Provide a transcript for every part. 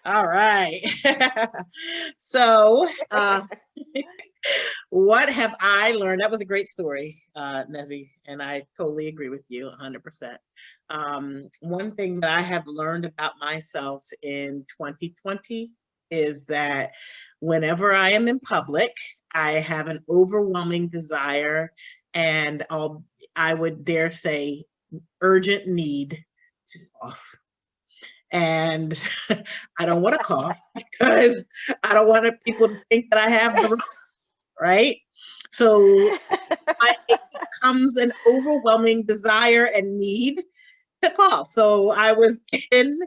All right. So, what have I learned? That was a great story, Nezzy, and I totally agree with you 100%. One thing that I have learned about myself in 2020 is that whenever I am in public, I have an overwhelming desire and I would dare say urgent need to cough. And I don't want to cough because I don't want people to think that I have the right. So it becomes an overwhelming desire and need to cough. So I was in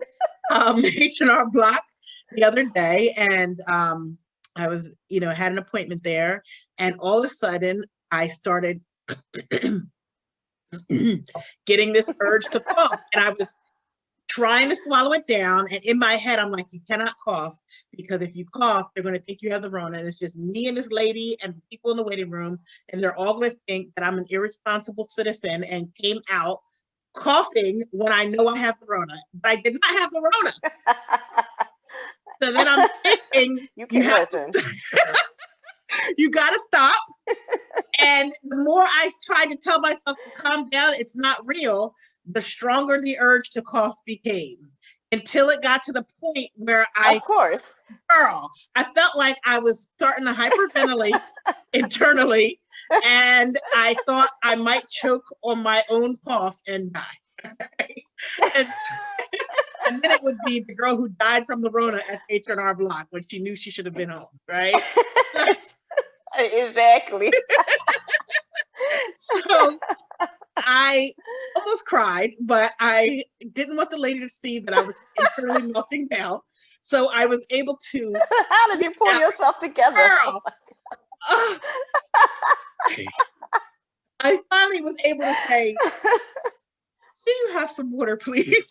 H&R Block the other day, and I was, had an appointment there, and all of a sudden I started getting this urge to cough, and I was trying to swallow it down. And in my head, I'm like, you cannot cough because if you cough, they're going to think you have the Rona. And it's just me and this lady and people in the waiting room. And they're all going to think that I'm an irresponsible citizen and came out coughing when I know I have the Rona. But I did not have the Rona. So then I'm thinking, you can listen. You got to stop. And the more I tried to tell myself to calm down, it's not real, the stronger the urge to cough became until it got to the point where of course, I felt like I was starting to hyperventilate internally, and I thought I might choke on my own cough and die. And then it would be the girl who died from the Rona at H&R Block when she knew she should have been home, right? Exactly. So I almost cried, but I didn't want the lady to see that I was internally melting down. So I was able to. How did you pull yourself together? Girl, I finally was able to say, do you have some water, please?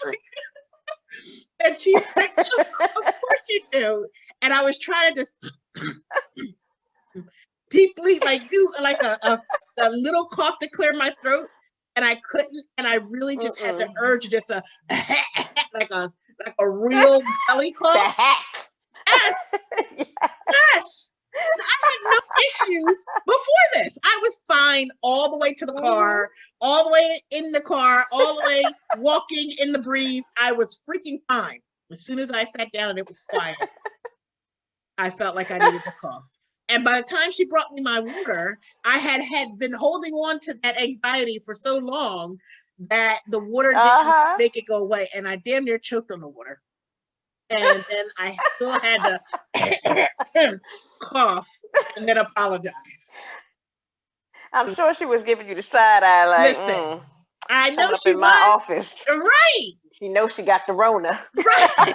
And she's like, of course you do. And I was trying to just deeply do like a little cough to clear my throat, and I couldn't, and I really just had the urge just to like a real belly cough. The hack. Yes. Yes. I had no issues before this. I was fine all the way to the car, all the way in the car, all the way walking in the breeze. I was freaking fine. As soon as I sat down and it was quiet, I felt like I needed to cough. And by the time she brought me my water, I had been holding on to that anxiety for so long that the water didn't make it go away. And I damn near choked on the water. And then I still had to cough and then apologize. I'm sure she was giving you the side eye, like, listen, I know she in my office. Right. She knows she got the Rona. Right.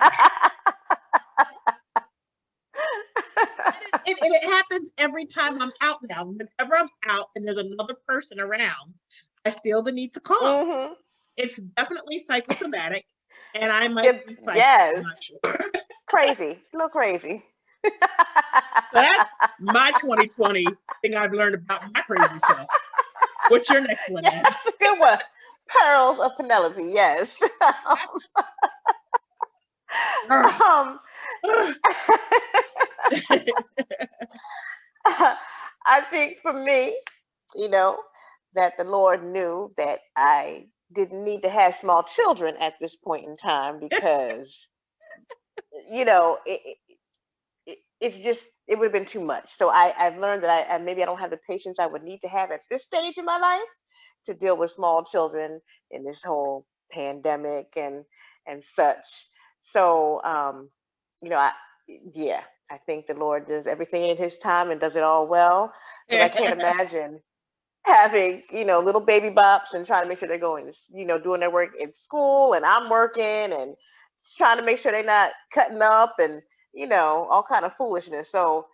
it happens every time I'm out now. Whenever I'm out and there's another person around, I feel the need to cough. It's definitely psychosomatic. And I might be psycho. Yes. I'm not sure. Crazy. It's a little crazy. So that's my 2020 thing I've learned about my crazy self. What's your next one? Yes, good one. Pearls of Penelope. Yes. I think for me, that the Lord knew that I didn't need to have small children at this point in time because, it would have been too much. So I've learned that I maybe I don't have the patience I would need to have at this stage in my life to deal with small children in this whole pandemic and such. So, I think the Lord does everything in His time and does it all well. Because I can't imagine having, little baby bops and trying to make sure they're going, doing their work in school, and I'm working and trying to make sure they're not cutting up and, all kind of foolishness. So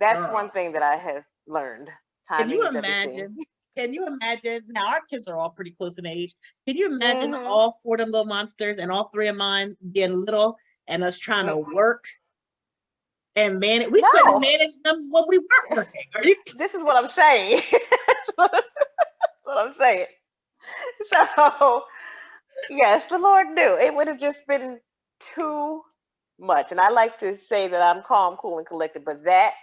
that's one thing that I have learned. Can you imagine? Can you imagine? Now our kids are all pretty close in age. Can you imagine all 4 of them little monsters and all 3 of mine being little and us trying to work and manage? We couldn't manage them when we weren't working. This is what I'm saying. That's what I'm saying. So yes, the Lord knew it would have just been too much. And I like to say that I'm calm, cool, and collected, but that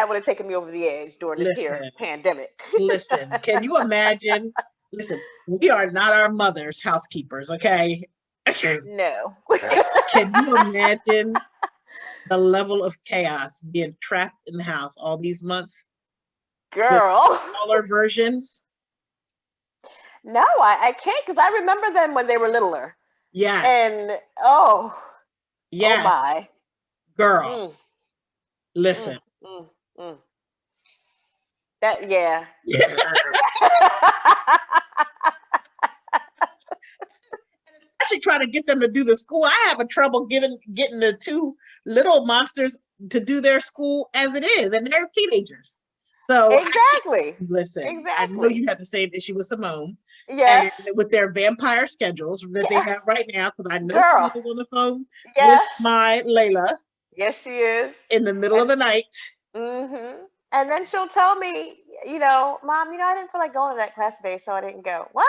would have taken me over the edge during this here Listen, pandemic. listen, can you imagine? Listen, we are not our mother's housekeepers, okay? No. Can you imagine the level of chaos being trapped in the house all these months with Girl. smaller versions? No, I can't because I remember them when they were littler. Yes, And oh, oh yes, my. girl, Mm, mm, listen. mm, mm. That yeah. Especially trying to get them to do the school. I have a trouble getting the two little monsters to do their school as it is, and they're teenagers. So Exactly. listen, I know Exactly. you have the same issue with Simone and Yes. with their vampire schedules that they Yeah. have right now, because I know Simone Girl. is on the phone with Yes. my Layla Yes, she is. in the middle of And the night. and then she'll tell me, Mom, I didn't feel like going to that class today, so I didn't go. What?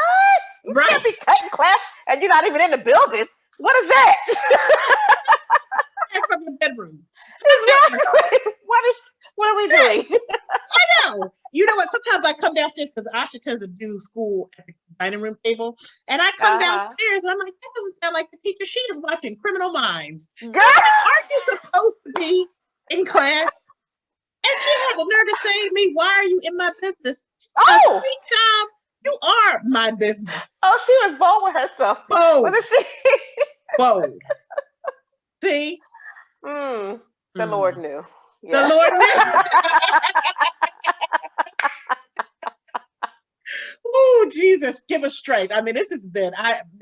You can't Right. be cutting class and you're not even in the building. What is that? From the bedroom. Exactly. What are we doing? No, you know what? Sometimes I come downstairs because Asha tends to do school at the dining room table, and I come Uh-huh. downstairs and I'm like, that doesn't sound like the teacher. She is watching Criminal Minds. Girl. I said, aren't you supposed to be in class? And she had the nerve to say to me, "Why are you in my business?" A Oh, sweet child, you are my business. oh, she was bold with her stuff, Bold, wasn't she? bold. See, The Lord mm. knew. The Yeah. Lord knew. Oh, Jesus, give us strength. I mean, this has been,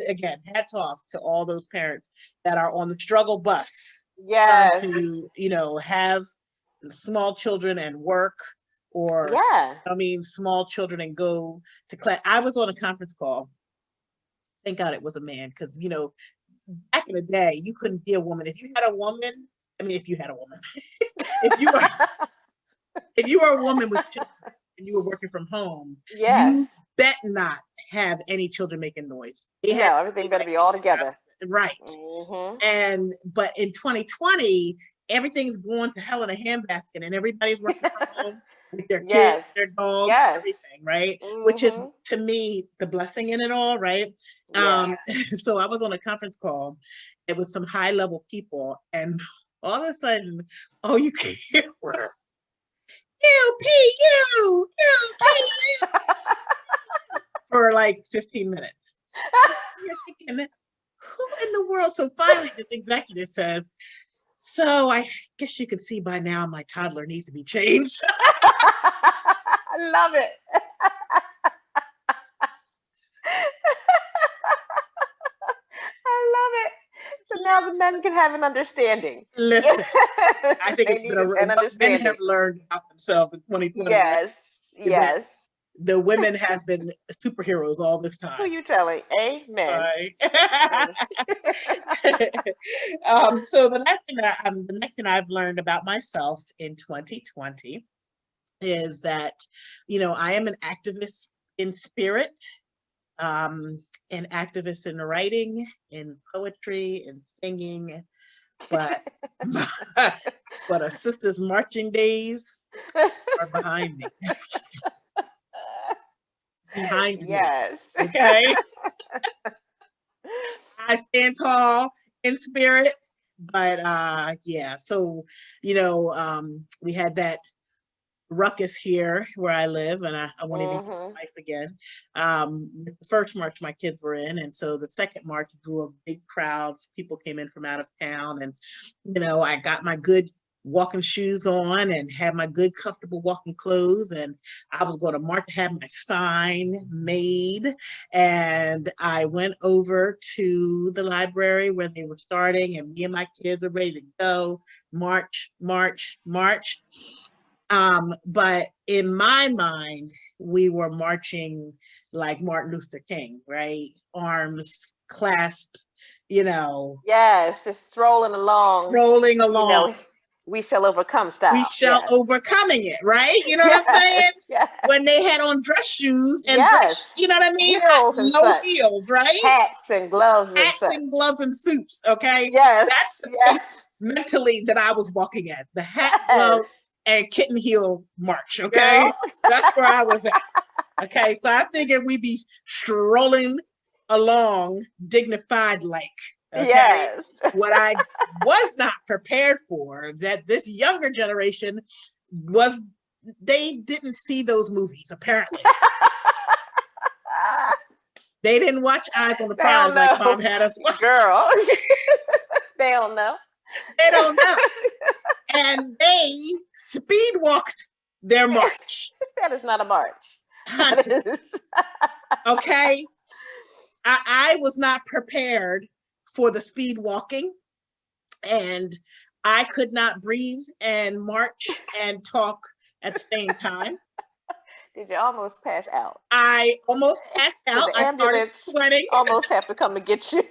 again, hats off to all those parents that are on the struggle bus trying Yes. to, have small children and work, or, Yeah. small children and go to class. I was on a conference call. Thank God it was a man, because, back in the day, you couldn't be a woman. If you had a woman, if you had a woman, if you were if you were a woman with children and you were working from home, you Yes. bet not have any children making noise. They had No, to everything be better like be all together. right. Mm-hmm. But in 2020, everything's going to hell in a handbasket, and everybody's working from home with their kids, Yes. their dogs, Yes. everything, right? Which is Mm-hmm. to me the blessing in it all, right? Yes. So I was on a conference call. It was some high level people, and all of a sudden, all you can hear was you, for like 15 minutes. You're thinking, who in the world? So finally, this executive says, so I guess you can see by now my toddler needs to be changed. I love it. I love it. So now the men can have an understanding. Listen, I think They it's been need an what men have understanding. learned about themselves in 2020, right? Yes. Is that Yes. the women have been superheroes all this Who time. you telling? Amen. Right. Mm. So the next thing I've learned about myself in 2020 is that, I am an activist in spirit, an activist in writing, in poetry, in singing, but but a sister's marching days are behind me. Behind me. Yes. Okay. I stand tall in spirit, but yeah. So, we had that ruckus here where I live, and I won't even get Hmm. my life again. The first march my kids were in, and so the second march drew a big crowd. People came in from out of town, and I got my good walking shoes on and had my good comfortable walking clothes, and I was going to march, have my sign made, and I went over to the library where they were starting, and me and my kids were ready to go march, march, march. But in my mind, we were marching like Martin Luther King, right? Arms clasped, Yes, just strolling along, rolling you along. know, We shall overcome style. We shall Yes. overcoming it, right? You know what I'm saying? Yes. When they had on dress shoes and Yes. you know what I mean? Heels and Low such. heels, right? Hats and gloves and Hats such. and gloves and suits, okay? Yes. That's the Yes. pace mentally that I was walking at. The hat, Yes. glove, and kitten heel march, okay? Girl. That's where I was at. Okay, so I figured we'd be strolling along dignified like. Okay? Yes. What I was not prepared for, that this younger generation was, they didn't see those movies, apparently. They didn't watch Eyes on the They Prize don't like know. Mom had us watch. Girl. They don't know. They don't know. And they speed walked their march. That is not a march. Hunty, That is- okay? I was not prepared for the speed walking, and I could not breathe and march and talk at the same time. Did you almost pass out? I almost passed out. the I started ambulance sweating. Almost have to come and get you.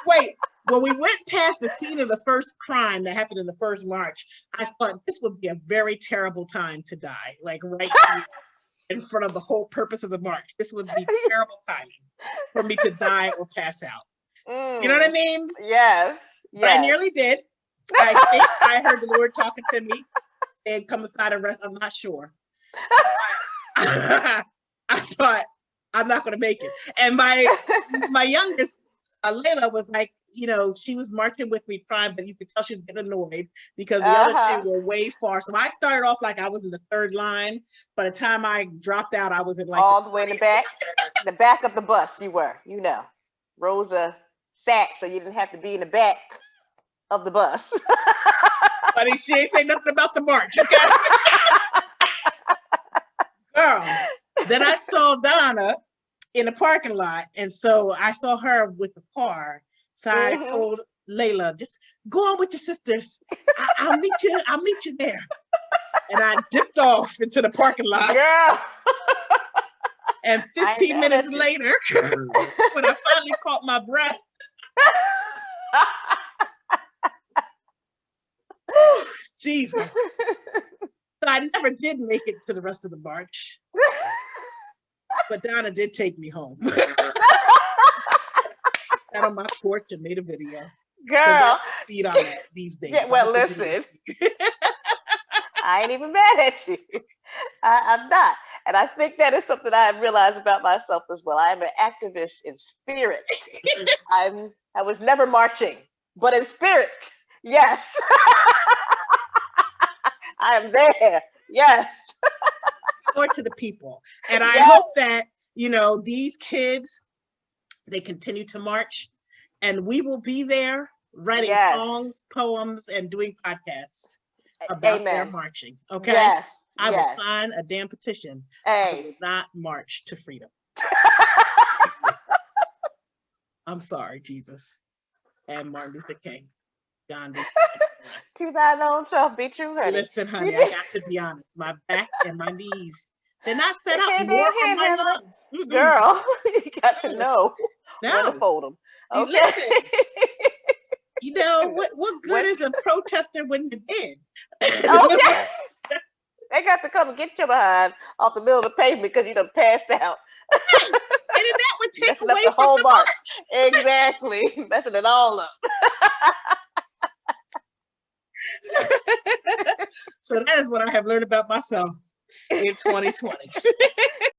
Wait, when we went past the scene of the first crime that happened in the first march, I thought this would be a very terrible time to die, like right here in front of the whole purpose of the march. This would be terrible timing for me to die or pass out. You know what I mean? Yes. But I Yes. nearly did. I think I heard the Lord talking to me, saying, "Come aside and rest." I'm not sure. I thought I'm not going to make it. And my youngest, Layla, was like, you know, she was marching with me prime, but you could tell she was getting annoyed because the other two were way far. So I started off like I was in the third line. By the time I dropped out, I was in like All the way in the back of the bus. You were, you know, Rosa sat so you didn't have to be in the back of the bus. But she ain't say nothing about the march, okay? Girl, then I saw Donna in the parking lot, and so I saw her with the car. So I told Layla, just go on with your sisters. I'll meet you. I'll meet you there. And I dipped off into the parking lot. Girl. And 15 minutes later, when I finally caught my breath, Jesus. So I never did make it to the rest of the march. But Donna did take me home. Sat on my porch and made a video. Girl. That's the speed I'm at these days. Yeah, well, listen. I ain't even mad at you. I'm not. And I think that is something I have realized about myself as well. I am an activist in spirit. I was never marching, but in spirit, yes. I am there. Yes. More to the people. And I hope that, you know, these kids, they continue to march, and we will be there writing songs, poems, and doing podcasts about their marching. Okay. Yes. I will sign a damn petition. I will not march to freedom. I'm sorry, Jesus. And Martin Luther King. Gandhi. To thine own self be true, honey. Listen, honey, I got to be honest. My back and my knees, they're not set up more for my lungs. Girl, you got to know when to fold them. Okay. Listen, you know, what good is a protester when you're dead? Okay. They got to come and get your behind off the middle of the pavement because you done passed out. Right. And then that would take away the from whole the march. march. Exactly. Messing it all up. So that is what I have learned about myself in 2020.